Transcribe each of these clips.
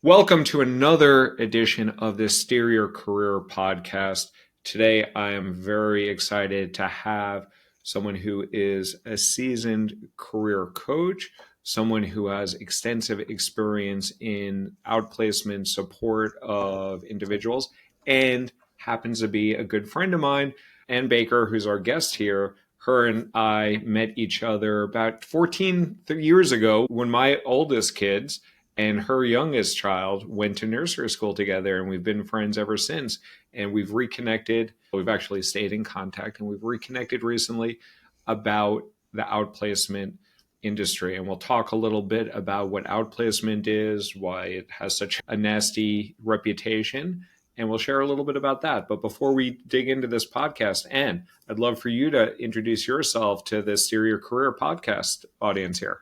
Welcome to another edition of the Steer Your Career podcast. Today, I am very excited to have someone who is a seasoned career coach, someone who has extensive experience in outplacement support of individuals, and happens to be a good friend of mine, Ann Baker, who's our guest here. Her and I met each other about 14 years ago when my oldest kids and her youngest child went to nursery school together, and we've been friends ever since. And we've reconnected. We've actually stayed in contact, and we've reconnected recently about the outplacement industry. And we'll talk a little bit about what outplacement is, why it has such a nasty reputation, and we'll share a little bit about that. But before we dig into this podcast, Anne, I'd love for you to introduce yourself to the Steer Your Career podcast audience here.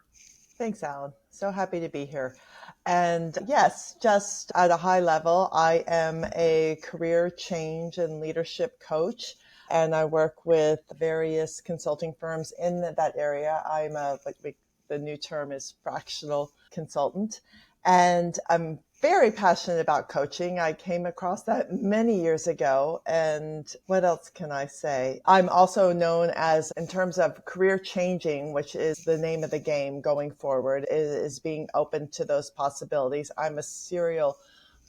Thanks, Alan. So happy to be here. And yes, just at a high level, I am a career change and leadership coach, and I work with various consulting firms in that area. I'm the new term is fractional consultant, and I'm very passionate about coaching. I came across that many years ago. And what else can I say? I'm also known as, in terms of career changing, which is the name of the game going forward, is being open to those possibilities. I'm a serial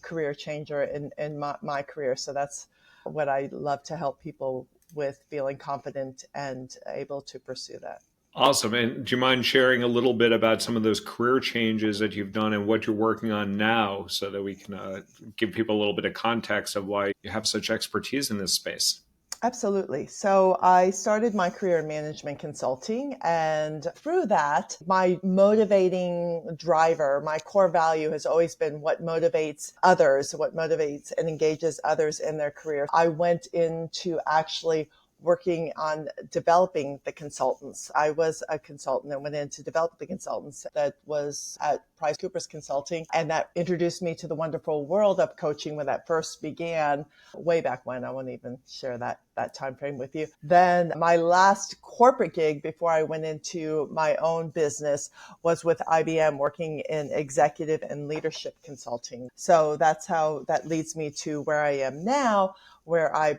career changer in my career. So that's what I love to help people with, feeling confident and able to pursue that. Awesome. And do you mind sharing a little bit about some of those career changes that you've done and what you're working on now so that we can give people a little bit of context of why you have such expertise in this space? Absolutely. So I started my career in management consulting, and through that, my motivating driver, my core value has always been what motivates others, what motivates and engages others in their career. I went into actually working on developing the consultants. I was a consultant and went in to develop the consultants. That was at PriceCoopers Consulting, and that introduced me to the wonderful world of coaching when that first began way back when. I won't even share that time frame with you. Then my last corporate gig before I went into my own business was with IBM, working in executive and leadership consulting. So that's how that leads me to where I am now, where I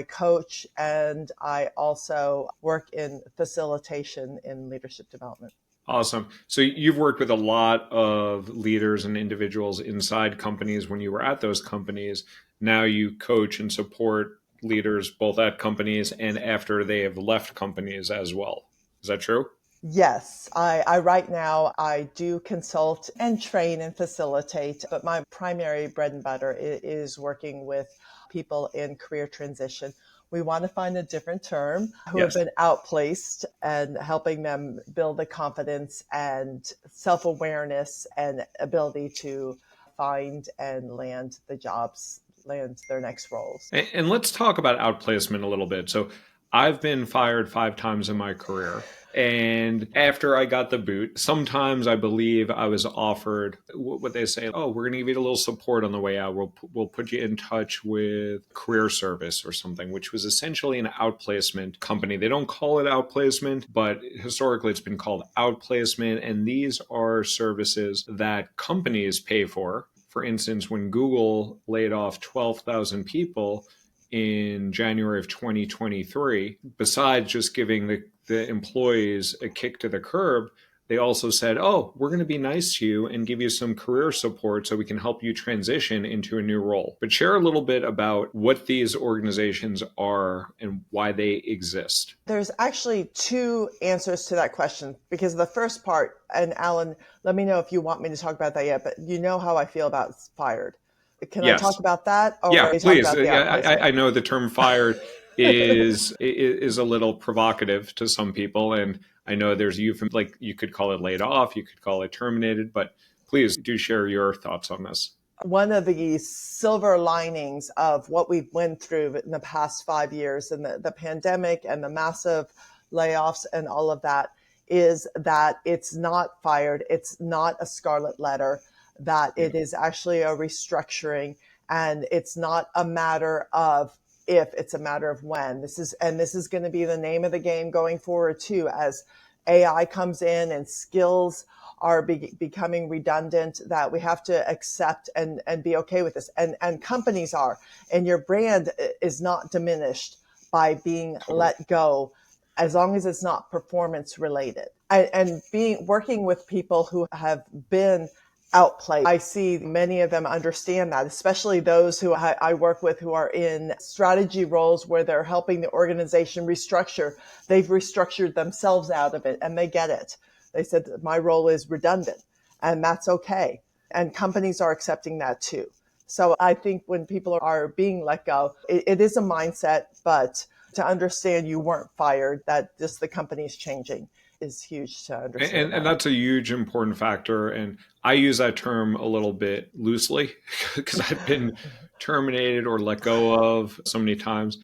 coach and I also work in facilitation in leadership development. Awesome. So you've worked with a lot of leaders and individuals inside companies when you were at those companies. Now you coach and support leaders both at companies and after they have left companies as well. Is that true? Yes, I right now I do consult and train and facilitate, but my primary bread and butter is working with people in career transition. We want to find a different term, who have Yes. been outplaced, and helping them build the confidence and self-awareness and ability to find and land the jobs, land their next roles. And let's talk about outplacement a little bit. So I've been fired 5 times in my career. And after I got the boot, sometimes I believe I was offered what they say, oh, we're going to give you a little support on the way out. We'll put you in touch with career service or something, which was essentially an outplacement company. They don't call it outplacement, but historically it's been called outplacement. And these are services that companies pay for. For instance, when Google laid off 12,000 people in January of 2023, besides just giving the employees a kick to the curb, they also said, oh, we're going to be nice to you and give you some career support so we can help you transition into a new role. But share a little bit about what these organizations are and why they exist. There's actually two answers to that question, because the first part, and Alan, let me know if you want me to talk about that yet, but you know how I feel about fired. Can I talk about that? Or Yeah, please. talk about the outplacement? I know the term fired is a little provocative to some people, and I know there's like you could call it laid off, you could call it terminated, but please do share your thoughts on this. One of the silver linings of what we've went through in the past 5 years, and the pandemic and the massive layoffs and all of that, is that it's not fired, it's not a scarlet letter, that it is actually a restructuring, and it's not a matter of if, it's a matter of when. This is going to be the name of the game going forward too, as AI comes in and skills are becoming redundant, that we have to accept and be okay with this. And companies are, and your brand is not diminished by being Totally. let go, as long as it's not performance related. And being working with people who have been outplaced, I see many of them understand that, especially those who I work with who are in strategy roles where they're helping the organization restructure. They've restructured themselves out of it and they get it. They said, my role is redundant, and that's okay. And companies are accepting that too. So I think when people are being let go, it is a mindset, but to understand you weren't fired, that just the company is changing, is huge to understand And that. that's a huge important factor. And I use that term a little bit loosely because I've been terminated or let go of so many times.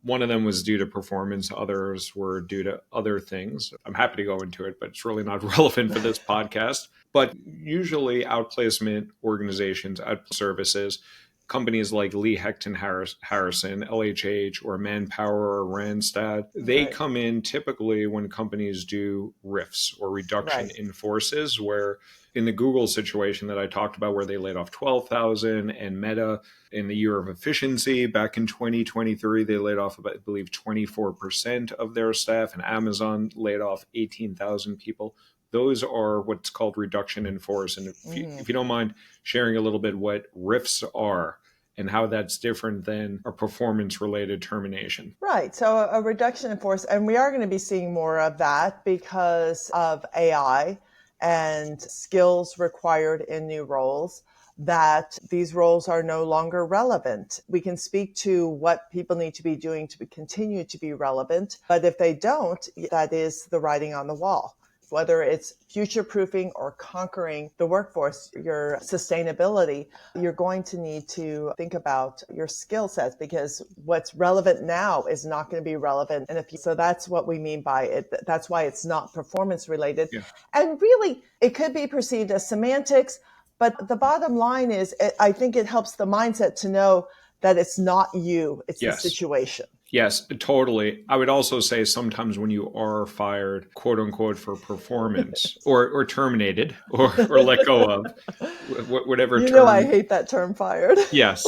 One of them was due to performance, others were due to other things. I'm happy to go into it, but it's really not relevant for this podcast. But usually, outplacement organizations, out services, companies like Lee Hecton Harrison, LHH, or Manpower or Randstad, they Right, come in typically when companies do RIFs or reduction right. in forces, where in the Google situation that I talked about, where they laid off 12,000, and Meta in the year of efficiency back in 2023, they laid off about, I believe, 24% of their staff, and Amazon laid off 18,000 people. Those are what's called reduction in force. And Mm-hmm. if you don't mind sharing a little bit what RIFs are and how that's different than a performance related termination. Right. So a reduction in force, and we are going to be seeing more of that because of AI and skills required in new roles, that these roles are no longer relevant. We can speak to what people need to be doing to continue to be relevant, but if they don't, that is the writing on the wall. Whether it's future proofing or conquering the workforce, your sustainability, you're going to need to think about your skill sets, because what's relevant now is not going to be relevant in a few. So that's what we mean by it. That's why it's not performance related. Yeah. And really, it could be perceived as semantics, but the bottom line is, I think it helps the mindset to know that it's not you, it's the Yes. situation. Yes, totally. I would also say sometimes when you are fired, quote unquote, for performance or terminated or let go of, whatever You know, I term. hate that term fired. Yes,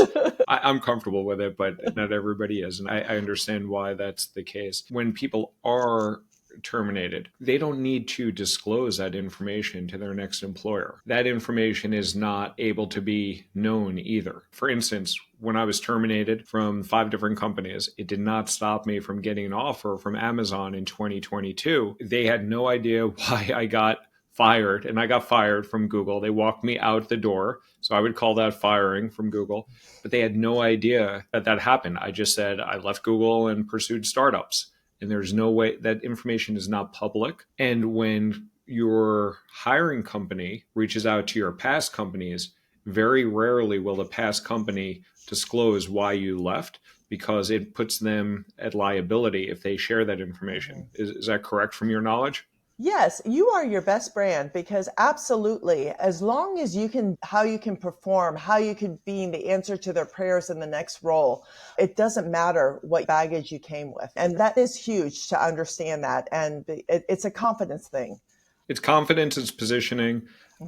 I'm comfortable with it, but not everybody is. And I understand why that's the case. When people are terminated, they don't need to disclose that information to their next employer. That information is not able to be known either. For instance, when I was terminated from 5 different companies, it did not stop me from getting an offer from Amazon in 2022. They had no idea why I got fired, and I got fired from Google. They walked me out the door. So I would call that firing from Google, but they had no idea that that happened. I just said I left Google and pursued startups. And there's no way that information is not public. And when your hiring company reaches out to your past companies, very rarely will the past company disclose why you left, because it puts them at liability if they share that information. Mhm. Is that correct from your knowledge? Yes, you are your best brand, because absolutely, as long as you can, how you can perform, how you can be the answer to their prayers in the next role, it doesn't matter what baggage you came with. And that is huge to understand that. And it's a confidence thing. It's confidence, it's positioning.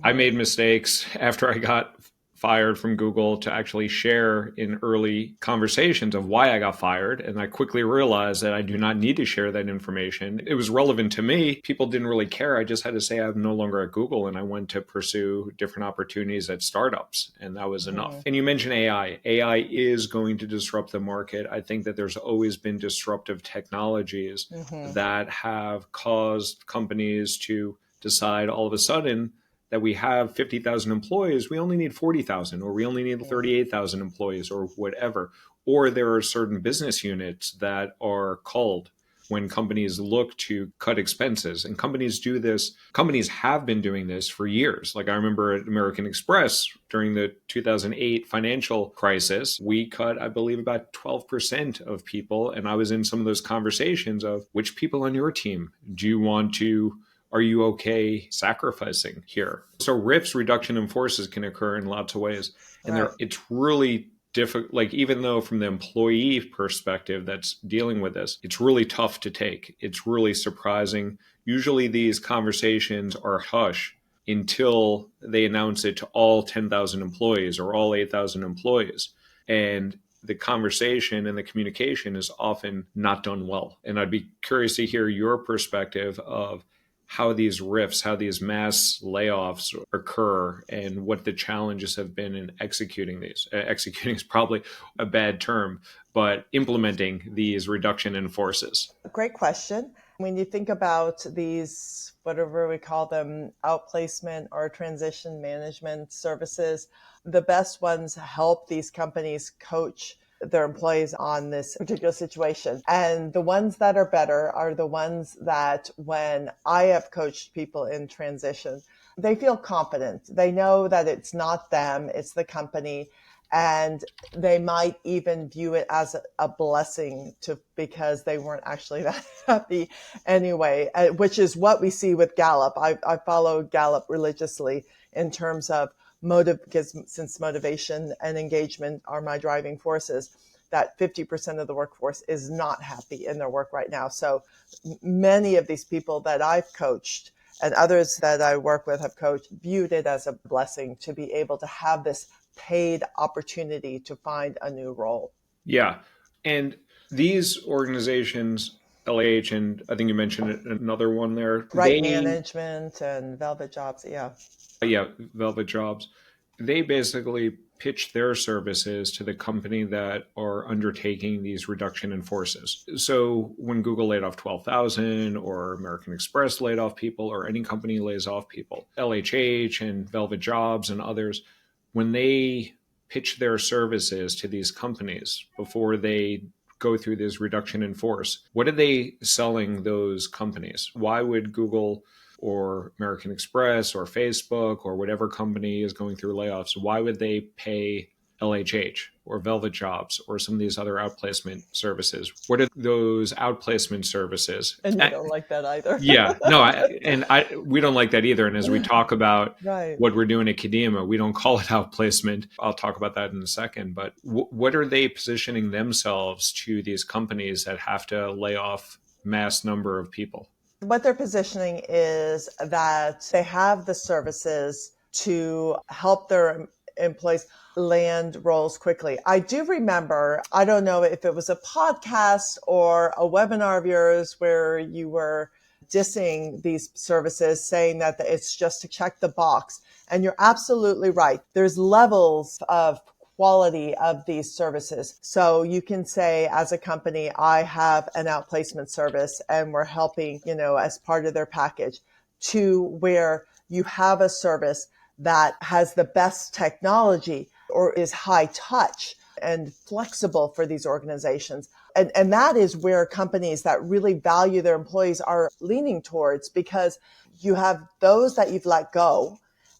I Hmm. made mistakes after I got fired from Google to actually share in early conversations of why I got fired. And I quickly realized that I do not need to share that information. It was relevant to me. People didn't really care. I just had to say I'm no longer at Google and I went to pursue different opportunities at startups. And that was enough. Hmm. And you mentioned AI. AI is going to disrupt the market. I think that there's always been disruptive technologies Hmm. that have caused companies to decide all of a sudden that we have 50,000 employees, we only need 40,000, or we only need 38,000 employees, or whatever. Or there are certain business units that are culled when companies look to cut expenses. And companies do this, companies have been doing this for years. Like I remember at American Express during the 2008 financial crisis, we cut, I believe, about 12% of people. And I was in some of those conversations of which people on your team do you want to, are you okay sacrificing here? So RIFs, reduction in forces, can occur in lots of ways. And Right. it's really difficult. Like, even though from the employee perspective that's dealing with this, it's really tough to take. It's really surprising. Usually these conversations are hush until they announce it to all 10,000 employees or all 8,000 employees. And the conversation and the communication is often not done well. And I'd be curious to hear your perspective of how these rifts, how these mass layoffs occur, and what the challenges have been in executing these. Executing is probably a bad term, but implementing these reduction in forces. Great question. When you think about these, whatever we call them, outplacement or transition management services, the best ones help these companies coach their employees on this particular situation. And the ones that are better are the ones that when I have coached people in transition, they feel confident. They know that it's not them, it's the company. And they might even view it as a blessing because they weren't actually that happy anyway, which is what we see with Gallup. I follow Gallup religiously in terms of because since motivation and engagement are my driving forces, that 50% of the workforce is not happy in their work right now. So many of these people that I've coached and others that I work with have coached viewed it as a blessing to be able to have this paid opportunity to find a new role. Yeah. And these organizations, LAH, and I think you mentioned another one there, Right they, management and Velvet Jobs. Yeah. yeah, Velvet Jobs, they basically pitch their services to the company that are undertaking these reduction in forces. So when Google laid off 12,000 or American Express laid off people or any company lays off people, LHH and Velvet Jobs and others, when they pitch their services to these companies before they go through this reduction in force, what are they selling those companies? Why would Google or American Express or Facebook or whatever company is going through layoffs, why would they pay LHH or Velvet Jobs or some of these other outplacement services? What are those outplacement services? And you don't like that either. Yeah, no, we don't like that either. And as we talk about Right. what we're doing at Kadima, we don't call it outplacement. I'll talk about that in a second. But what are they positioning themselves to these companies that have to lay off mass number of people? What they're positioning is that they have the services to help their employees land roles quickly. I do remember, I don't know if it was a podcast or a webinar of yours where you were dissing these services, saying that it's just to check the box. And you're absolutely right. There's levels of quality of these services. So you can say, as a company, I have an outplacement service and we're helping, as part of their package, to where you have a service that has the best technology or is high touch and flexible for these organizations. And that is where companies that really value their employees are leaning towards, because you have those that you've let go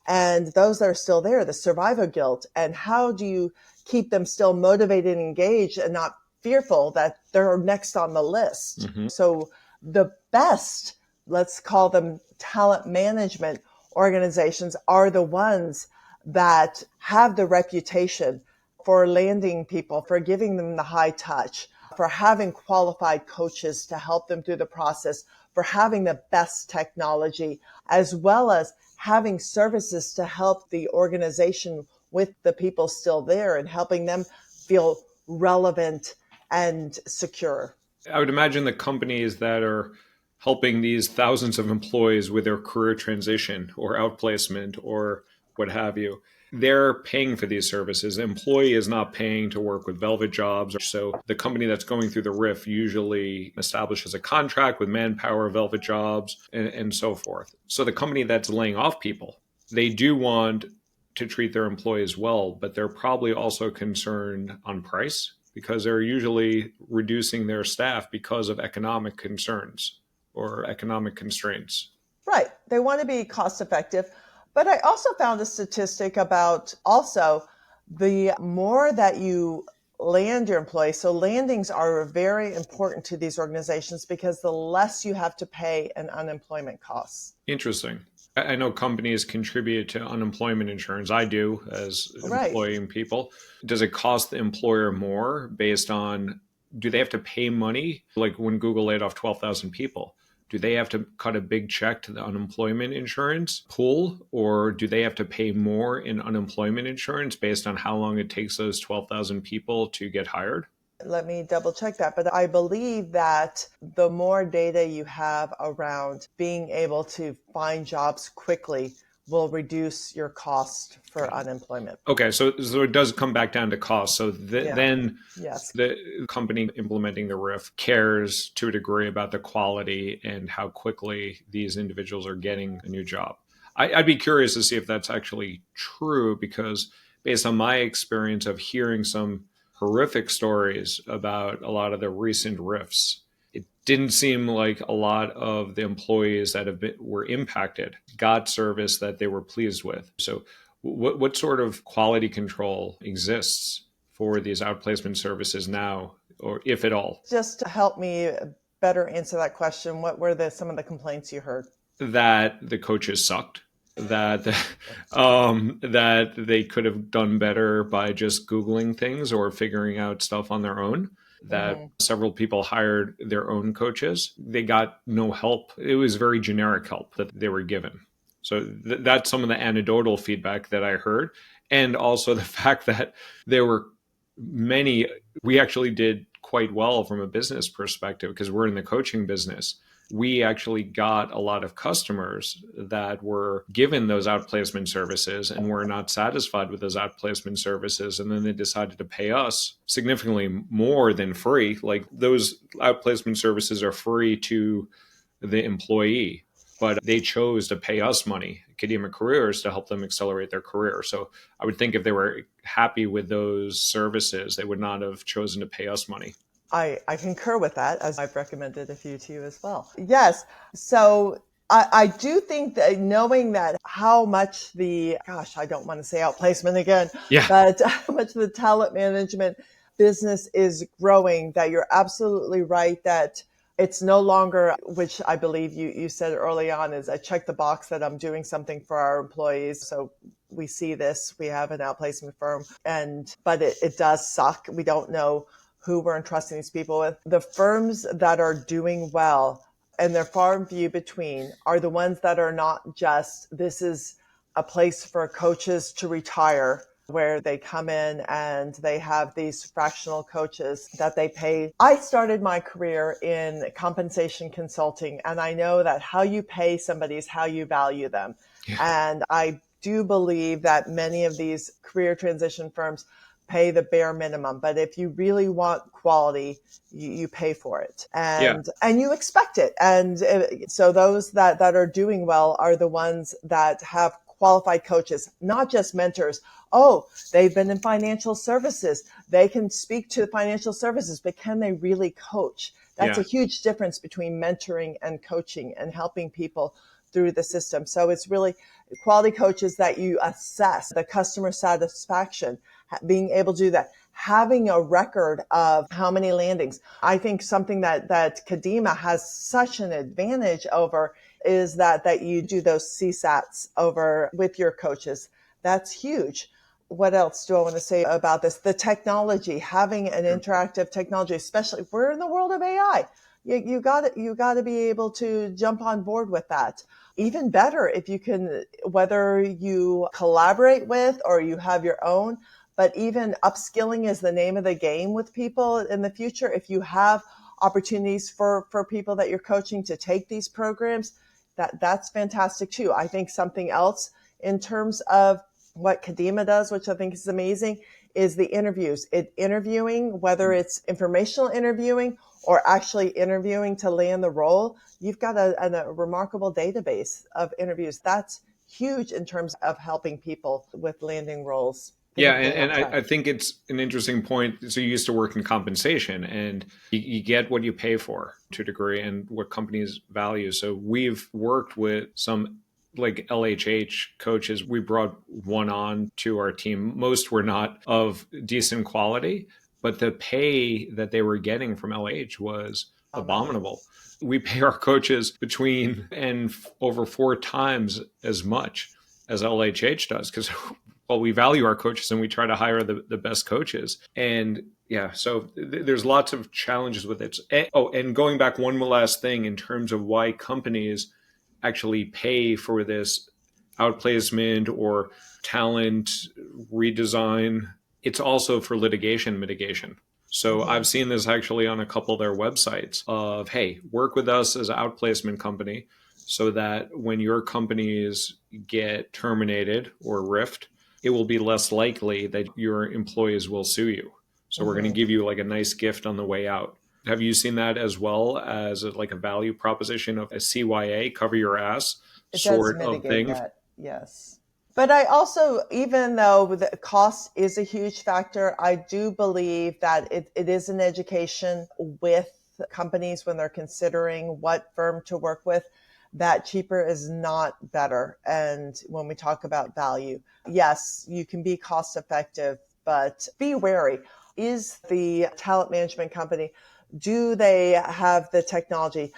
and those that are still there, the survivor guilt. And how do you keep them still motivated and engaged and not fearful that they're next on the list? Mm-hmm. So the best, let's call them talent management organizations, are the ones that have the reputation for landing people, for giving them the high touch, for having qualified coaches to help them through the process, for having the best technology, as well as having services to help the organization with the people still there and helping them feel relevant and secure. I would imagine the companies that are helping these thousands of employees with their career transition or outplacement or what have you, they're paying for these services. The employee is not paying to work with Velvet Jobs. So the company that's going through the RIF usually establishes a contract with Manpower, Velvet Jobs, and so forth. So the company that's laying off people, they do want to treat their employees well, but they're probably also concerned on price because they're usually reducing their staff because of economic concerns or economic constraints. Right. They want to be cost effective. But I also found a statistic about also the more that you land your employees. So landings are very important to these organizations because the less you have to pay in unemployment costs. Interesting. I know companies contribute to unemployment insurance. I do as Right. employing people. Does it cost the employer more based on, do they have to pay money? Like when Google laid off 12,000 people, do they have to cut a big check to the unemployment insurance pool, or do they have to pay more in unemployment insurance based on how long it takes those 12,000 people to get hired? Let me double check that. But I believe that the more data you have around being able to find jobs quickly will reduce your cost for unemployment. Okay, so it does come back down to cost. So Yeah. then Yes. the company implementing the RIF cares to a degree about the quality and how quickly these individuals are getting a new job. I'd be curious to see if that's actually true, because based on my experience of hearing some horrific stories about a lot of the recent RIFs, it didn't seem like a lot of the employees that were impacted got service that they were pleased with. So what sort of quality control exists for these outplacement services now, or if at all? Just to help me better answer that question, what were some of the complaints you heard? That the coaches sucked, that that they could have done better by just Googling things or figuring out stuff on their own, that Mm-hmm. several people hired their own coaches. They got no help. It was very generic help that they were given. So that's some of the anecdotal feedback that I heard. And also the fact that there were many, we actually did quite well from a business perspective because we're in the coaching business. We actually got a lot of customers that were given those outplacement services and were not satisfied with those outplacement services. And then they decided to pay us significantly more than free. Like, those outplacement services are free to the employee, but they chose to pay us money, Kadima Careers, to help them accelerate their career. So I would think if they were happy with those services, they would not have chosen to pay us money. I concur with that, as I've recommended a few to you as well. Yes. So I do think that knowing that how much I don't want to say outplacement again, Yeah. but how much the talent management business is growing, that you're absolutely right that it's no longer, which I believe you said early on, is I check the box that I'm doing something for our employees. So we see this, we have an outplacement firm, but it does suck. We don't know who we're entrusting these people with. The firms that are doing well, and they're far and few between, are the ones that are not just, this is a place for coaches to retire, where they come in and they have these fractional coaches that they pay. I started my career in compensation consulting, and I know that how you pay somebody is how you value them. Yeah. And I do believe that many of these career transition firms pay the bare minimum, but if you really want quality, you pay for it, and you expect it. And so those that are doing well are the ones that have qualified coaches, not just mentors. Oh, they've been in financial services, they can speak to financial services, but can they really coach? That's a huge difference between mentoring and coaching and helping people through the system. So it's really quality coaches that you assess the customer satisfaction, being able to do that, having a record of how many landings. I think something that Kadima has such an advantage over is that you do those CSATs over with your coaches. That's huge. What else do I want to say about this? The technology, having an interactive technology, especially we're in the world of AI. You got to be able to jump on board with that. Even better if you can, whether you collaborate with or you have your own, but even upskilling is the name of the game with people in the future. If you have opportunities for people that you're coaching to take these programs, that's fantastic too. I think something else in terms of what Kadima does, which I think is amazing, is the interviews. Interviewing, whether it's informational interviewing or actually interviewing to land the role, you've got a remarkable database of interviews. That's huge in terms of helping people with landing roles. Yeah, and I think it's an interesting point. So you used to work in compensation, and you get what you pay for to a degree and what companies value. So we've worked with some like LHH coaches. We brought one on to our team. Most were not of decent quality, but the pay that they were getting from LH was abominable. We pay our coaches between and over 4 times as much as LHH does, because well, we value our coaches and we try to hire the best coaches. And yeah, so there's lots of challenges with it. And going back one last thing in terms of why companies actually pay for this outplacement or talent redesign, it's also for litigation mitigation. So Mm-hmm. I've seen this actually on a couple of their websites of, hey, work with us as an outplacement company so that when your companies get terminated or riffed, it will be less likely that your employees will sue you. So we're going to Mm-hmm. give you like a nice gift on the way out. Have you seen that as well as like a value proposition of a CYA, cover your ass It does sort of mitigate thing? that, yes. But I also, even though the cost is a huge factor, I do believe that it is an education with companies when they're considering what firm to work with, that cheaper is not better. And when we talk about value, yes, you can be cost effective, but be wary. Is the talent management company, do they have the technology?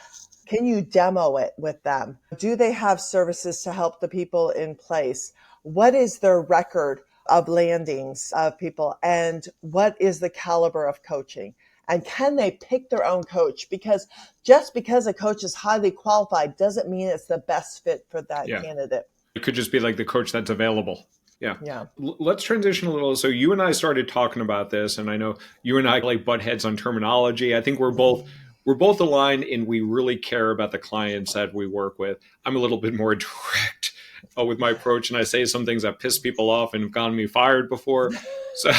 Can you demo it with them? Do they have services to help the people in place? What is their record of landings of people? And what is the caliber of coaching? And can they pick their own coach? Because just because a coach is highly qualified doesn't mean it's the best fit for that Yeah. candidate. It could just be like the coach that's available. Yeah. Yeah. Let's transition a little. So you and I started talking about this, and I know you and I like butt heads on terminology. I think we're both aligned, and we really care about the clients that we work with. I'm a little bit more direct with my approach, and I say some things that piss people off and have gotten me fired before. So,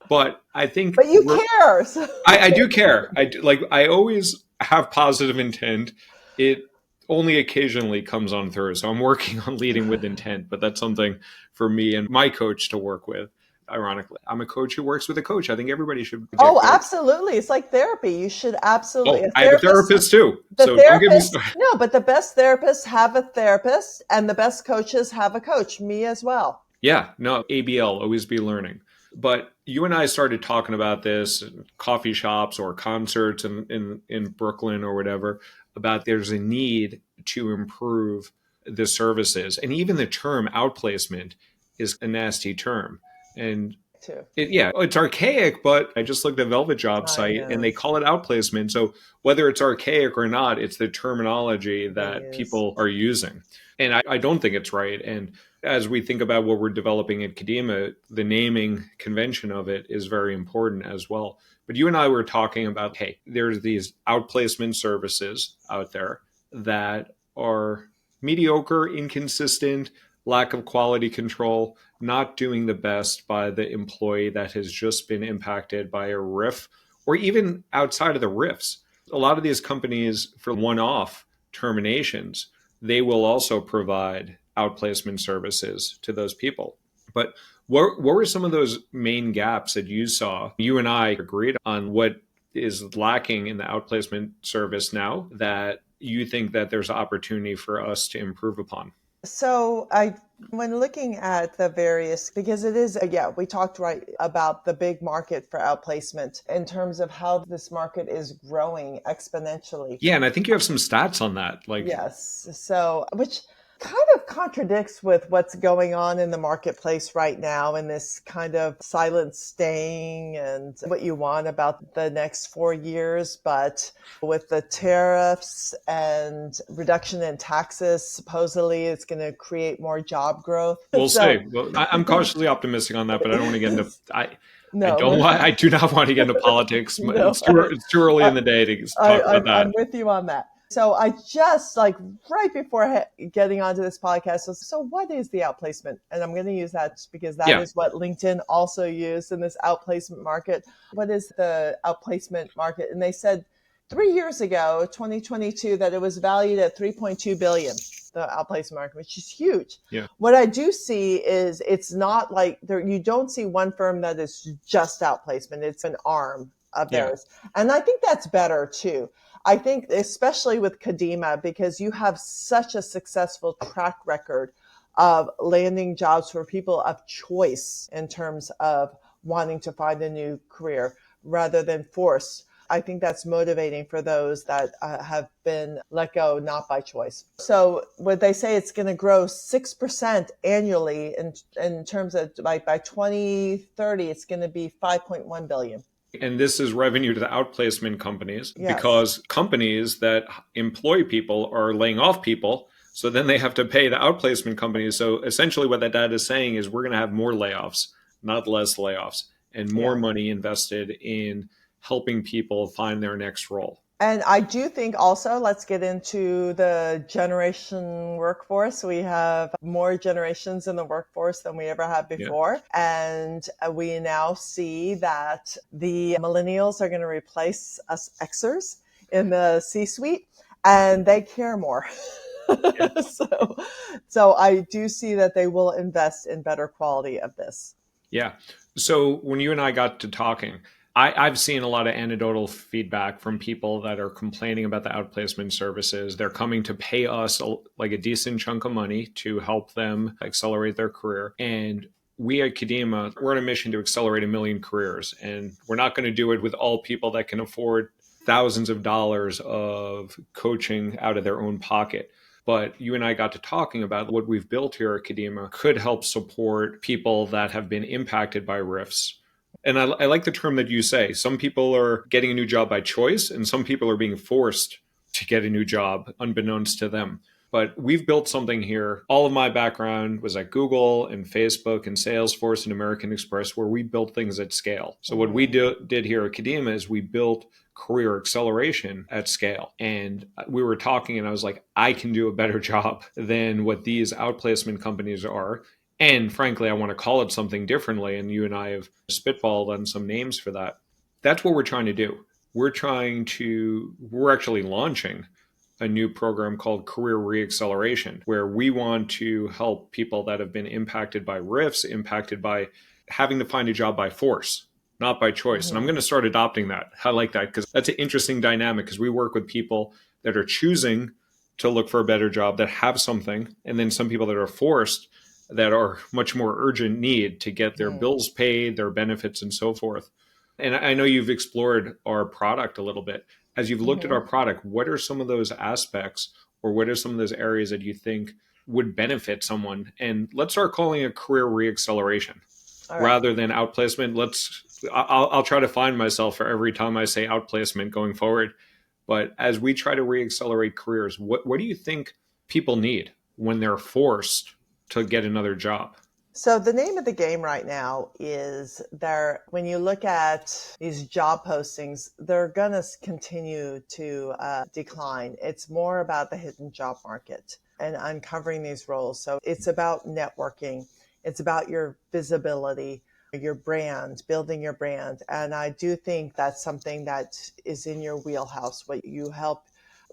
but I think But you care. So. I do care. I always have positive intent. It only occasionally comes on through. So I'm working on leading with intent, but that's something for me and my coach to work with. Ironically, I'm a coach who works with a coach. I think everybody should get Oh, coached. absolutely. It's like therapy. You should absolutely. Oh, A I have a therapist, therapist too. the So don't get me therapist, started. no, but the best therapists have a therapist and the best coaches have a coach, me as well. Yeah, no, ABL, always be learning. But you and I started talking about this in coffee shops or concerts in Brooklyn or whatever, about there's a need to improve the services. And even the term outplacement is a nasty term. And Too. yeah, it's archaic, but I just looked at Velvet Job I site and they know. call it outplacement. So whether it's archaic or not, it's the terminology It that is. people are using. And I don't think it's right. And as we think about what we're developing at Kadima, the naming convention of it is very important as well. But you and I were talking about, hey, there's these outplacement services out there that are mediocre, inconsistent, lack of quality control, not doing the best by the employee that has just been impacted by a riff, or even outside of the riffs. A lot of these companies, for one off terminations, they will also provide outplacement services to those people. But what were some of those main gaps that you saw? You and I agreed on what is lacking in the outplacement service now that you think that there's opportunity for us to improve upon. So when looking at the various, because it is, yeah, we talked right about the big market for outplacement in terms of how this market is growing exponentially. Yeah, and I think you have some stats on that. Like, Yes. So, which kind of contradicts with what's going on in the marketplace right now in this kind of silent staying and what you want about the next 4 years. But with the tariffs and reduction in taxes, supposedly it's going to create more job growth. we'll So, see. Well, I'm cautiously optimistic on that, but I don't want to get into. I don't no, want. I do not want to get into politics. no, It's too early I, in the day to I, talk about I'm, that. I'm with you on that. So I just like right before getting onto this podcast. So what is the outplacement? And I'm going to use that because that Yeah, is what LinkedIn also used in this outplacement market. What is the outplacement market? And they said 3 years ago, 2022, that it was valued at 3.2 billion, the outplacement market, which is huge. yeah, What I do see is it's not like there, you don't see one firm that is just outplacement. It's an arm of yeah, theirs. And I think that's better too. I think especially with Kadima, because you have such a successful track record of landing jobs for people of choice in terms of wanting to find a new career rather than force. I think that's motivating for those that have been let go, not by choice. So what they say, it's going to grow 6% annually in terms of by 2030, it's going to be 5.1 billion. And this is revenue to the outplacement companies Yes. because companies that employ people are laying off people. So then they have to pay the outplacement companies. So essentially, what that data is saying is we're going to have more layoffs, not less layoffs, and more Yeah. money invested in helping people find their next role. And I do think also, let's get into the generation workforce. We have more generations in the workforce than we ever had Yeah. before. And we now see that the millennials are going to replace us Xers in the C-suite, and they care more. Yeah. so, so I do see that they will invest in better quality of this. Yeah. So when you and I got to talking, I've seen a lot of anecdotal feedback from people that are complaining about the outplacement services. They're coming to pay us like a decent chunk of money to help them accelerate their career. And we at Kadima, we're on a mission to accelerate 1 million careers. And we're not going to do it with all people that can afford thousands of dollars of coaching out of their own pocket. But you and I got to talking about what we've built here at Kadima could help support people that have been impacted by RIFs. And I like the term that you say. Some people are getting a new job by choice, and some people are being forced to get a new job unbeknownst to them. But we've built something here. All of my background was at Google and Facebook and Salesforce and American Express, where we built things at scale. So what we did here at Kadima is we built career acceleration at scale. And we were talking, and I was like, I can do a better job than what these outplacement companies are. And frankly, I want to call it something differently. And you and I have spitballed on some names for that. That's what we're trying to do. We're actually launching a new program called Career Reacceleration, where we want to help people that have been impacted by RIFs, impacted by having to find a job by force, not by choice. And I'm going to start adopting that. I like that because that's an interesting dynamic because we work with people that are choosing to look for a better job, that have something, and then some people that are forced, that are much more urgent need to get their bills paid, their benefits, and so forth. And I know you've explored our product a little bit. As you've looked at our product, what are some of those aspects or what are some of those areas that you think would benefit someone? And let's start calling it career reacceleration All right. rather than outplacement. I'll try to find myself for every time I say outplacement going forward. But as we try to reaccelerate careers, what do you think people need when they're forced to get another job? So the name of the game right now is there. When you look at these job postings, they're going to continue to decline. It's more about the hidden job market and uncovering these roles. So it's about networking. It's about your visibility, your brand, building your brand. And I do think that's something that is in your wheelhouse, what you help.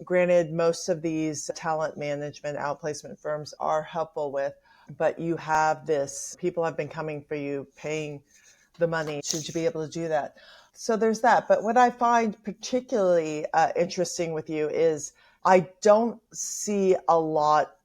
Granted, most of these talent management outplacement firms are helpful with, but you have this, people have been coming for you, paying the money to be able to do that. So there's that. But what I find particularly interesting with you is I don't see a lot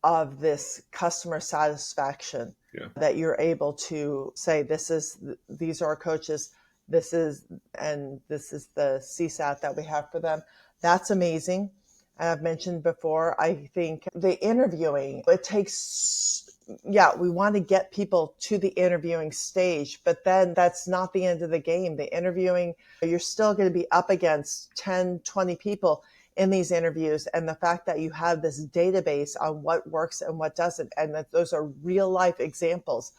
of this customer satisfaction Yeah. that you're able to say, these are our coaches, this is the CSAT that we have for them. That's amazing. I've mentioned before, I think the interviewing, it takes, yeah, we want to get people to the interviewing stage, but then that's not the end of the game. The interviewing, you're still going to be up against 10, 20 people in these interviews. And the fact that you have this database on what works and what doesn't, and that those are real life examples,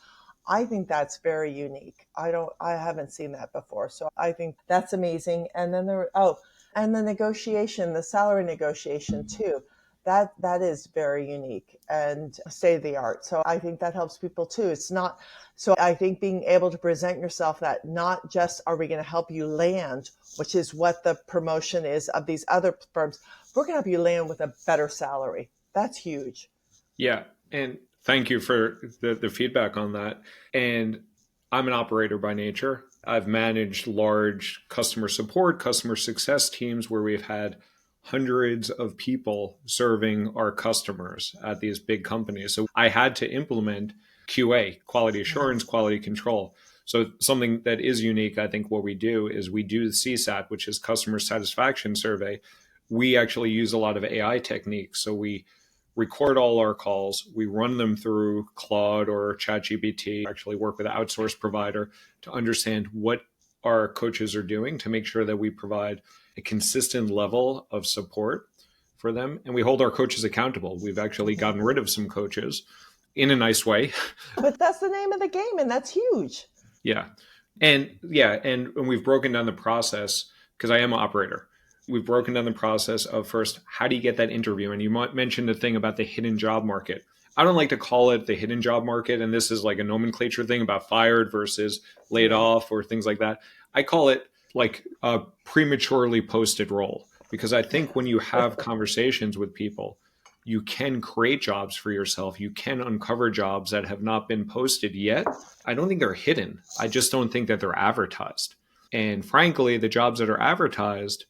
I think that's very unique. I haven't seen that before. So I think that's amazing. And then and the negotiation, the salary negotiation too. That is very unique and state of the art. So I think that helps people too. It's not, so I think being able to present yourself that not just are we going to help you land, which is what the promotion is of these other firms, we're going to help you land with a better salary. That's huge. Yeah. And thank you for the feedback on that. And I'm an operator by nature. I've managed large customer support, customer success teams where we've had hundreds of people serving our customers at these big companies. So I had to implement QA, quality assurance, quality control. So something that is unique, I think, what we do is we do the CSAT, which is customer satisfaction survey. We actually use a lot of AI techniques. So we record all our calls, we run them through Claude or ChatGPT, actually work with an outsourced provider to understand what our coaches are doing to make sure that we provide a consistent level of support for them. And we hold our coaches accountable. We've actually gotten rid of some coaches in a nice way. But that's the name of the game, and that's huge. Yeah. And we've broken down the process because I am an operator. We've broken down the process of first, how do you get that interview? And you mentioned the thing about the hidden job market. I don't like to call it the hidden job market. And this is like a nomenclature thing about fired versus laid off or things like that. I call it like a prematurely posted role because I think when you have conversations with people, you can create jobs for yourself. You can uncover jobs that have not been posted yet. I don't think they're hidden. I just don't think that they're advertised. And frankly, the jobs that are advertised,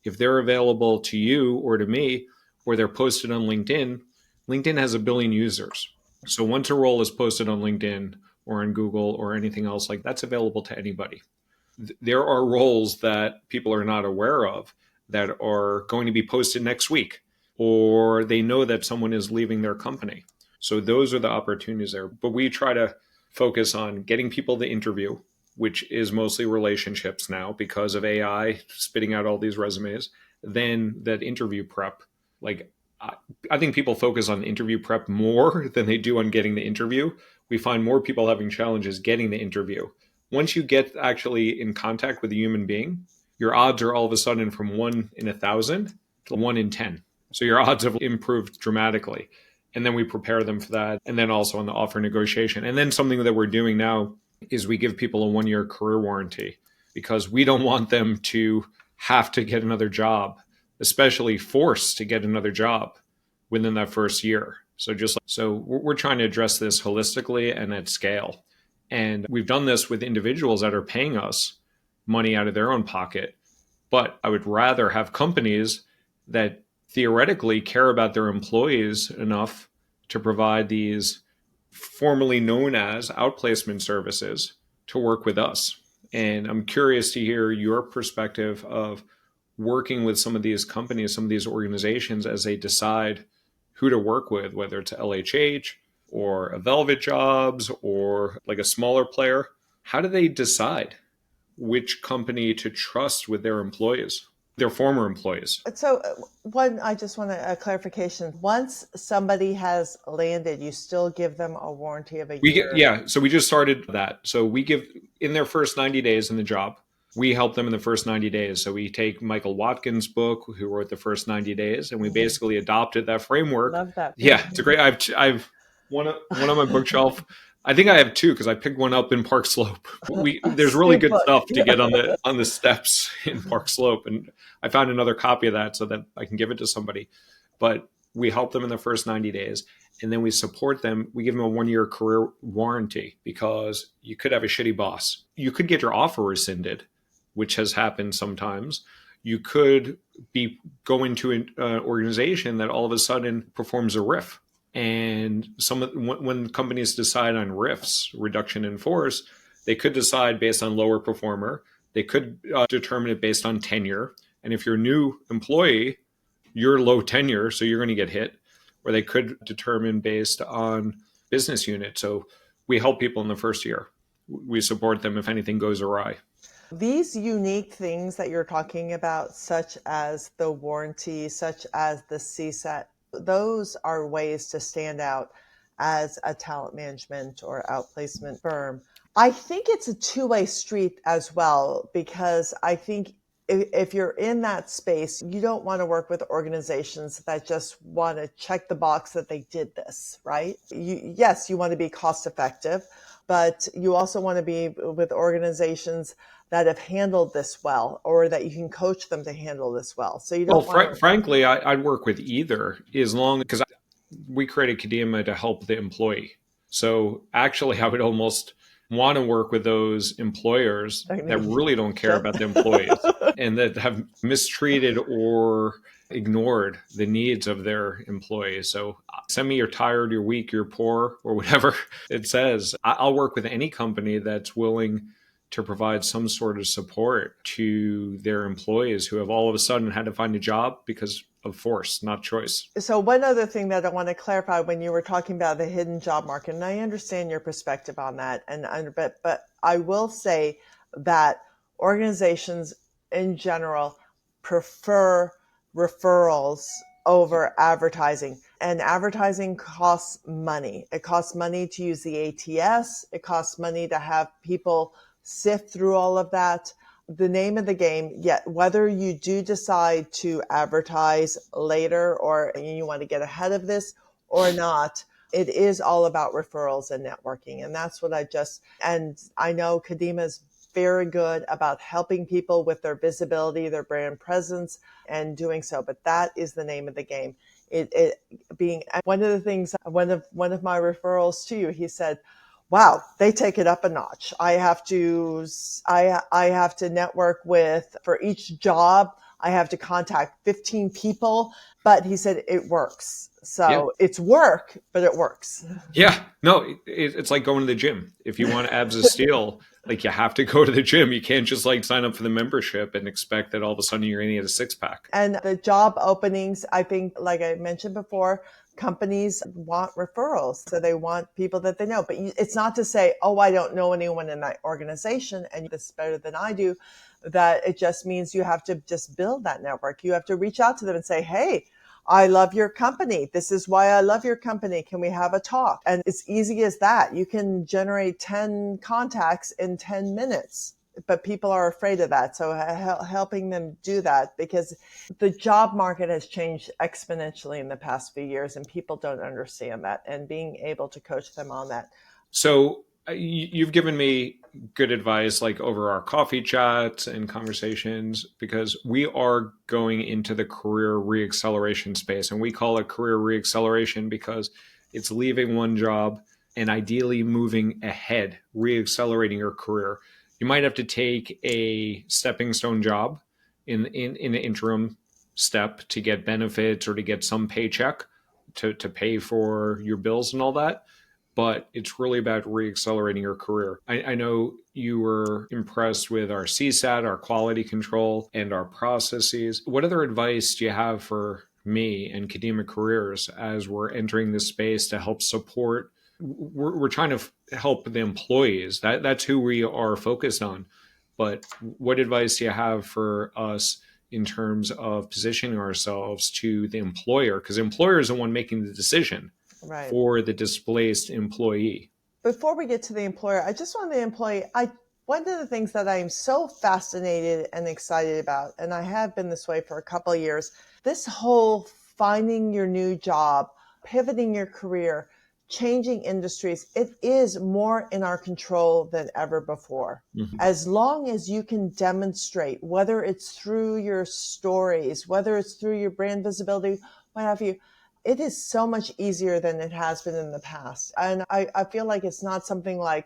if they're available to you or to me, or they're posted on LinkedIn, LinkedIn has 1 billion users. So once a role is posted on LinkedIn or on Google or anything else like that's available to anybody. There are roles that people are not aware of that are going to be posted next week, or they know that someone is leaving their company. So those are the opportunities there. But we try to focus on getting people the interview, which is mostly relationships now because of AI spitting out all these resumes. Then that interview prep, like I think people focus on interview prep more than they do on getting the interview. We find more people having challenges getting the interview. Once you get actually in contact with a human being, your odds are all of a sudden from 1 in 1,000 to 1 in 10. So your odds have improved dramatically. And then we prepare them for that. And then also on the offer negotiation. And then something that we're doing now is we give people a 1-year career warranty because we don't want them to have to get another job, especially forced to get another job within that first year. So we're trying to address this holistically and at scale. And we've done this with individuals that are paying us money out of their own pocket. But I would rather have companies that theoretically care about their employees enough to provide these formerly known as outplacement services to work with us. And I'm curious to hear your perspective of working with some of these companies, some of these organizations as they decide who to work with, whether it's LHH or a Velvet Jobs or like a smaller player. How do they decide which company to trust with their employees, their former employees? So, I just want a clarification. Once somebody has landed, you still give them a warranty of a year. So we just started that. So we give in their first 90 days in the job, we help them in the first 90 days. So we take Michael Watkins' book, who wrote the first 90 days, and we basically adopted that framework. Love that. Yeah, it's a great. I've one on my bookshelf. I think I have two because I picked one up in Park Slope. There's really good stuff to get on the steps in Park Slope, and I found another copy of that so that I can give it to somebody. But we help them in the first 90 days, and then we support them. We give them a 1-year career warranty because you could have a shitty boss. You could get your offer rescinded, which has happened sometimes. You could go into an organization that all of a sudden performs a RIF. And when companies decide on RIFs, reduction in force, they could decide based on lower performer. They could determine it based on tenure. And if you're a new employee, you're low tenure, so you're going to get hit. Or they could determine based on business unit. So we help people in the first year. We support them if anything goes awry. These unique things that you're talking about, such as the warranty, such as the CSAT, those are ways to stand out as a talent management or outplacement firm. I think it's a two-way street as well, because I think if you're in that space, you don't want to work with organizations that just want to check the box that they did this, right? Yes, you want to be cost effective, but you also want to be with organizations that have handled this well, or that you can coach them to handle this well. So you don't frankly, I'd work with either as long because we created Kadima to help the employee. So actually, I would almost want to work with those employers I that mean, really don't care shit. about the employees and that have mistreated or ignored the needs of their employees. So send me you're tired, you're weak, you're poor, or whatever it says. I'll work with any company that's willing to provide some sort of support to their employees who have all of a sudden had to find a job because of force, not choice. So one other thing that I want to clarify when you were talking about the hidden job market, and I understand your perspective on that, but I will say that organizations in general prefer referrals over advertising. And advertising costs money. It costs money to use the ATS. It costs money to have people sift through all of that. The name of the game, yet whether you do decide to advertise later or you want to get ahead of this or not, it is all about referrals and networking. And that's what and I know Kadima is very good about helping people with their visibility, their brand presence, and doing so. But that is the name of the game. It being one of the things, one of my referrals to you, he said, wow, they take it up a notch. I have to network with, for each job, I have to contact 15 people, but he said it works. Yeah. So it's work, but it works. Yeah, no, it's like going to the gym. If you want abs of steel, like you have to go to the gym. You can't just like sign up for the membership and expect that all of a sudden you're going to get a six pack. And the job openings, I think, like I mentioned before, companies want referrals. So they want people that they know. But it's not to say, oh, I don't know anyone in that organization and this is better than I do. That it just means you have to just build that network. You have to reach out to them and say, hey, I love your company. This is why I love your company. Can we have a talk? And it's easy as that. You can generate 10 contacts in 10 minutes, but people are afraid of that. So helping them do that, because the job market has changed exponentially in the past few years and people don't understand that, and being able to coach them on that. So you've given me good advice like over our coffee chats and conversations because we are going into the career reacceleration space, and we call it career reacceleration because it's leaving one job and ideally moving ahead, reaccelerating your career. You might have to take a stepping stone job in an interim step to get benefits or to get some paycheck to pay for your bills and all that, but it's really about reaccelerating your career. I know you were impressed with our CSAT, our quality control, and our processes. What other advice do you have for me and Kadima Careers as we're entering this space to help support? We're trying to help the employees. That's who we are focused on. But what advice do you have for us in terms of positioning ourselves to the employer? Because the employer is the one making the decision Right. for the displaced employee. Before we get to the employer, I just want the employee. One of the things that I am so fascinated and excited about, and I have been this way for a couple of years, this whole finding your new job, pivoting your career, changing industries, it is more in our control than ever before. Mm-hmm. As long as you can demonstrate, whether it's through your stories, whether it's through your brand visibility, what have you, it is so much easier than it has been in the past. And I feel like it's not something like,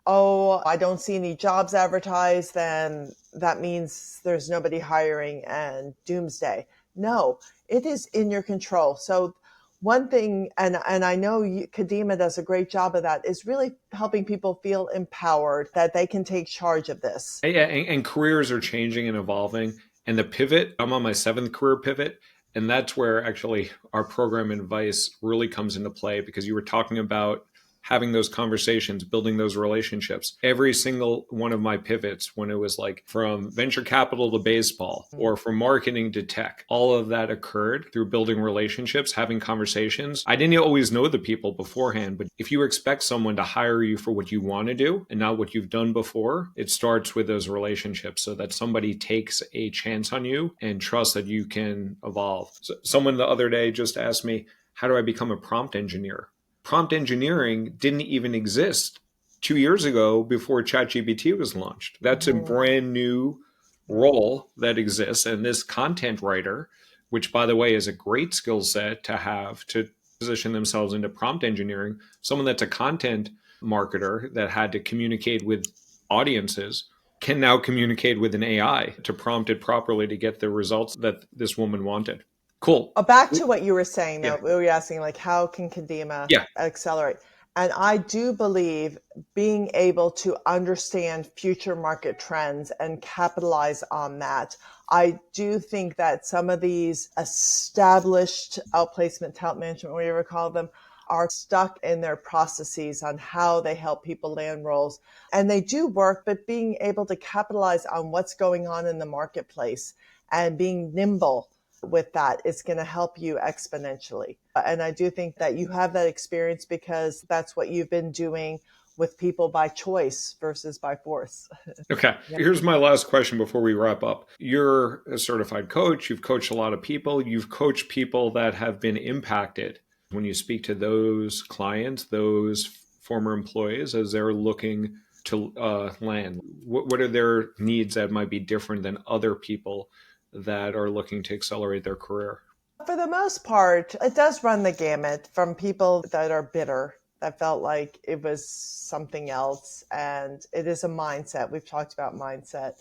oh, I don't see any jobs advertised, then that means there's nobody hiring and doomsday. No, it is in your control. So one thing, and I know Kadima does a great job of that, is really helping people feel empowered that they can take charge of this. Yeah, and careers are changing and evolving. And the pivot, I'm on my seventh career pivot. And that's where actually our program advice really comes into play, because you were talking about having those conversations, building those relationships. Every single one of my pivots, when it was like from venture capital to baseball or from marketing to tech, all of that occurred through building relationships, having conversations. I didn't always know the people beforehand, but if you expect someone to hire you for what you want to do and not what you've done before, it starts with those relationships so that somebody takes a chance on you and trusts that you can evolve. So someone the other day just asked me, how do I become a prompt engineer? Prompt engineering didn't even exist 2 years ago before ChatGPT was launched. That's a brand new role that exists. And this content writer, which by the way is a great skill set to have to position themselves into prompt engineering, someone that's a content marketer that had to communicate with audiences can now communicate with an AI to prompt it properly to get the results that this woman wanted. Cool. Back to what you were saying, Yeah. though, we were asking, like, how can Kadima Yeah. accelerate? And I do believe being able to understand future market trends and capitalize on that. I do think that some of these established outplacement, talent management, whatever you call them, are stuck in their processes on how they help people land roles. And they do work, but being able to capitalize on what's going on in the marketplace and being nimble with that is going to help you exponentially. And I do think that you have that experience because that's what you've been doing with people by choice versus by force. Okay. Yeah. Here's my last question before we wrap up. You're a certified coach. You've coached a lot of people. You've coached people that have been impacted. When you speak to those clients, those former employees, as they're looking to land, what are their needs that might be different than other people that are looking to accelerate their career? For the most part, it does run the gamut from people that are bitter, that felt like it was something else. And it is a mindset. We've talked about mindset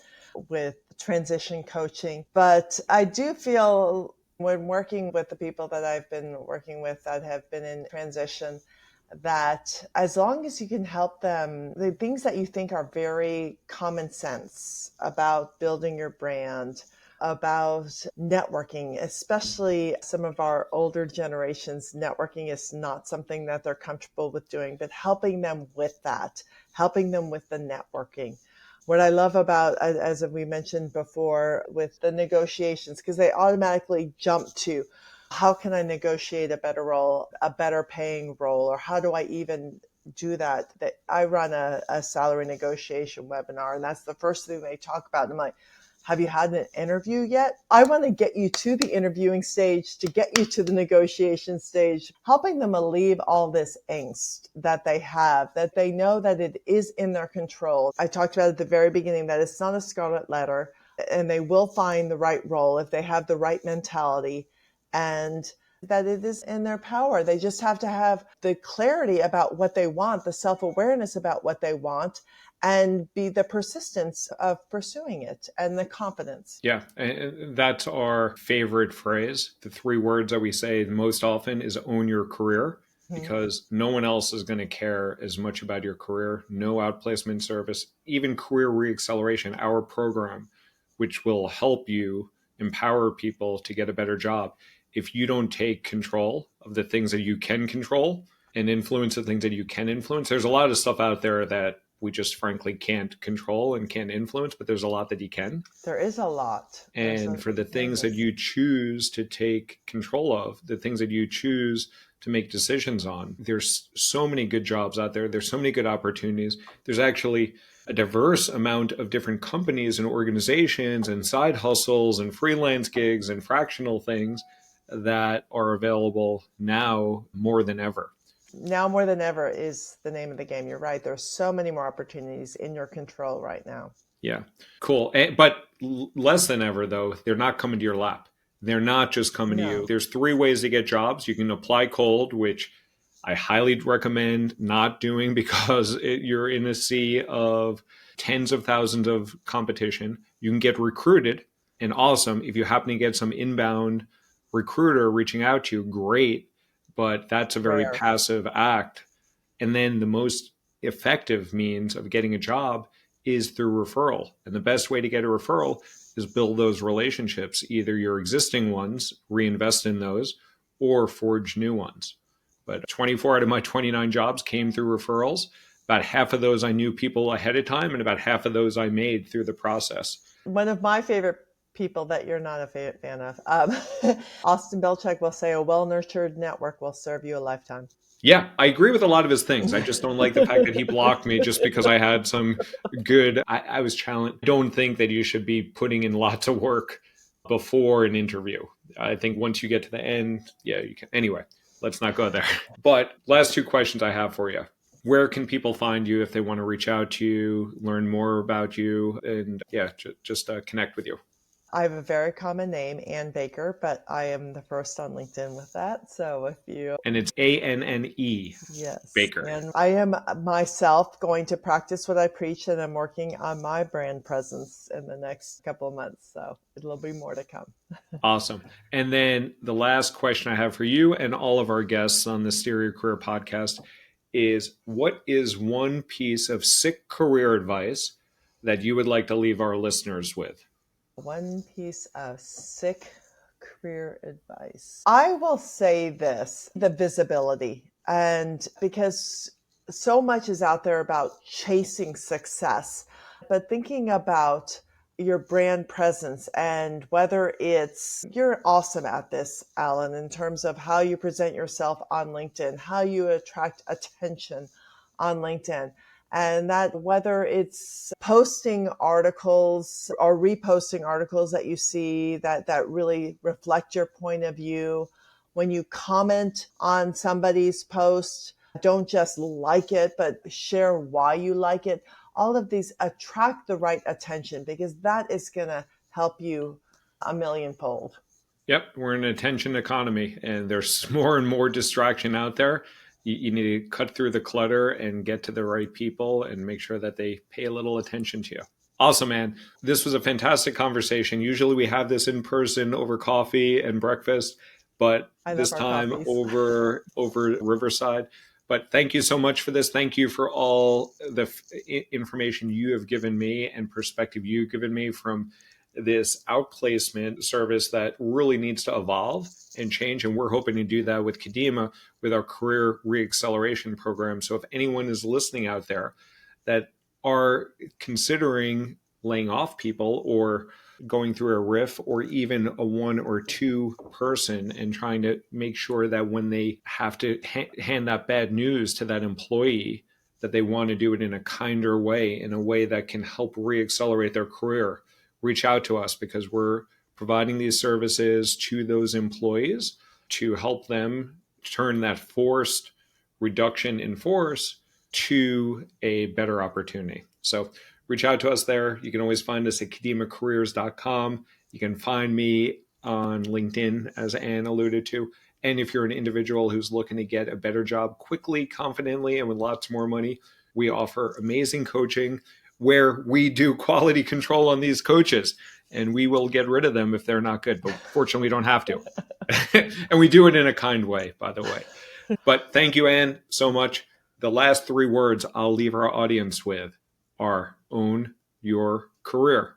with transition coaching. But I do feel when working with the people that I've been working with that have been in transition, that as long as you can help them, the things that you think are very common sense about building your brand, about networking, especially some of our older generations, networking is not something that they're comfortable with doing, but helping them with that, helping them with the networking. What I love about, as we mentioned before, with the negotiations, because they automatically jump to how can I negotiate a better role, a better paying role, or how do I even do that? That I run a salary negotiation webinar, and that's the first thing they talk about. And I'm like, have you had an interview yet? I want to get you to the interviewing stage, to get you to the negotiation stage, helping them alleviate all this angst that they have, that they know that it is in their control. I talked about at the very beginning that it's not a scarlet letter, and they will find the right role if they have the right mentality, and that it is in their power. They just have to have the clarity about what they want, the self-awareness about what they want, and be the persistence of pursuing it and the confidence. Yeah, and that's our favorite phrase. The three words that we say most often is own your career, Mm-hmm. because no one else is going to care as much about your career. No outplacement service, even career reacceleration, our program, which will help you empower people to get a better job. If you don't take control of the things that you can control and influence the things that you can influence, there's a lot of stuff out there that we just frankly can't control and can't influence, but there's a lot that you can. There is a lot. And for the things that you choose to take control of, the things that you choose to make decisions on, there's so many good jobs out there. There's so many good opportunities. There's actually a diverse amount of different companies and organizations and side hustles and freelance gigs and fractional things that are available now more than ever. Now more than ever is the name of the game. You're right. There's so many more opportunities in your control right now. Yeah, cool. But less than ever, though, they're not coming to your lap. They're not just coming to you. No. There's three ways to get jobs. You can apply cold, which I highly recommend not doing because you're in a sea of tens of thousands of competition. You can get recruited, and awesome. If you happen to get some inbound recruiter reaching out to you, great. But that's a very Rare. passive act. And then the most effective means of getting a job is through referral. And the best way to get a referral is build those relationships, either your existing ones, reinvest in those, or forge new ones. But 24 out of my 29 jobs came through referrals. About half of those I knew people ahead of time, and about half of those I made through the process. One of my favorite people that you're not a fan of, Austin Belchek will say, a well-nurtured network will serve you a lifetime. Yeah, I agree with a lot of his things. I just don't like the fact that he blocked me just because I had some good. I was challenged. Don't think that you should be putting in lots of work before an interview. I think once you get to the end, yeah, you can. Anyway, let's not go there. But last two questions I have for you. Where can people find you if they want to reach out to you, learn more about you, and yeah, just connect with you? I have a very common name, Ann Baker, but I am the first on LinkedIn with that. So if you, And it's ANNE yes, Baker. and I am myself going to practice what I preach, and I'm working on my brand presence in the next couple of months. So it'll be more to come. Awesome. And then the last question I have for you and all of our guests on the Steer Your Career podcast is, what is one piece of sick career advice that you would like to leave our listeners with? One piece of sick career advice. I will say this, the visibility. And because so much is out there about chasing success, but thinking about your brand presence and whether it's, you're awesome at this, Alan, in terms of how you present yourself on LinkedIn, how you attract attention on LinkedIn. And that whether it's posting articles or reposting articles that you see that really reflect your point of view, when you comment on somebody's post, don't just like it, but share why you like it. All of these attract the right attention, because that is going to help you a millionfold. Yep, we're in an attention economy and there's more and more distraction out there. You need to cut through the clutter and get to the right people and make sure that they pay a little attention to you. Awesome, man. This was a fantastic conversation. Usually we have this in person over coffee and breakfast, but I love this our time coffees. over Riverside. But thank you so much for this. Thank you for all the information you have given me and perspective you've given me from this outplacement service that really needs to evolve and change. And we're hoping to do that with Kadima, with our career reacceleration program. So if anyone is listening out there that are considering laying off people or going through a riff or even a one or two person and trying to make sure that when they have to hand that bad news to that employee, that they want to do it in a kinder way, in a way that can help reaccelerate their career, reach out to us, because we're providing these services to those employees to help them turn that forced reduction in force to a better opportunity. So reach out to us there. You can always find us at kadimacareers.com. You can find me on LinkedIn, as Anne alluded to. And if you're an individual who's looking to get a better job quickly, confidently, and with lots more money, we offer amazing coaching where we do quality control on these coaches, and we will get rid of them if they're not good. But fortunately, we don't have to. And we do it in a kind way, by the way. But thank you, Anne, so much. The last three words I'll leave our audience with are: own your career.